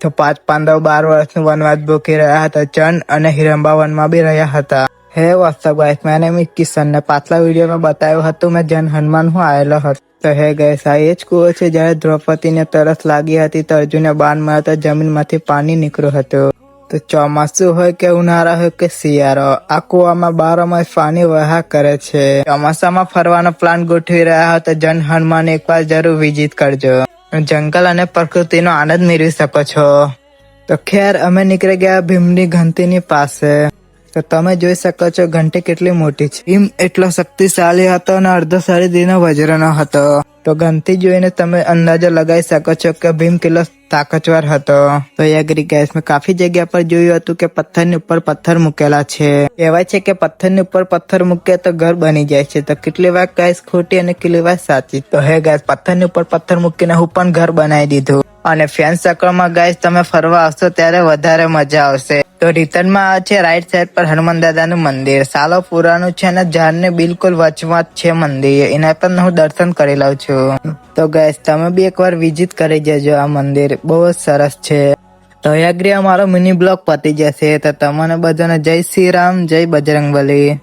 તો 5 પાંડવ 12 વર્ષનું વનવાસ ભૂખી રહ્યા હતા. ચંદ અને હિરંબા વનમાં બી રહ્યા હતા. હે વોટ્સઅપ ગાઈસ, મેં એમ કિશન ને પાછલા વિડીયોમાં બતાવ્યું હતું મેં જન હનુમાન હું આવેલો હતો. તો હે ગાઈસ, આ એ જ કૂવો છે જ્યારે દ્રૌપદીને તરસ લાગી હતી તો અર્જુને બાણ મારતા જમીનમાંથી પાણી નીકળ્યું હતું. તો ચોમાસું હોય કે ઉનાળા હોય કે શિયાળો, આ કૂવામાં 12 માસ પાણી વહ્યા કરે છે. ચોમાસામાં ફરવાનો પ્લાન ગોઠવી રહ્યા હોય તો જન હનુમાન એકવાર જરૂર વિઝિટ કરજો. જંગલ અને પ્રકૃતિનો આનંદ મેળવી શકો છો. તો ખેર અમે નીકળી ગયા ભીમની ઘંટીની પાસે. તો તમે જોઈ શકો છો ઘંટી કેટલી મોટી છે. ભીમ એટલો શક્તિશાળી હતો અને અડધો શરીરનો વજ્રનો હતો. તો ઘંટી જોઈને તમે અંદાજો લગાવી શકો છો કે ભીમ કેટલો તાકતવર હતો. તો એગ્રી ગાઈસ, મેં કાફી જગ્યા પર જોયું હતું કે પથ્થરની ઉપર પથ્થર મૂકેલા છે. કહેવાય છે કે પથ્થરની ઉપર પથ્થર મૂકે તો ઘર બની જાય છે. તો કેટલી વાર ગાઈસ ખોટી અને કેટલી વાર સાચી. તો હે ગાઈસ, પથ્થરની ઉપર પથ્થર મૂકીને હું પણ ઘર બનાવી દીધું. અને ફ્રેન્ડ સર્કલમાં ગાઈસ તમે ફરવા આવશો ત્યારે વધારે મજા આવશે. તો રિટર્નમાં છે રાઈટ સાઈડ પર હનુમાન દાદાનું મંદિર. સાલો પુરાનું છે અને ઝાડને બિલકુલ વચમાં જ છે મંદિર. એના પર હું દર્શન કરી લઉં છું. તો ગાઈસ, તમે બી એકવાર વિઝિટ કરી જજો આ મંદિર, બહુ જ સરસ છે. તો અહીંયા અમારો મિની બ્લોગ પતી જશે. તો તમને બધાને જય શ્રી રામ, જય બજરંગબલી.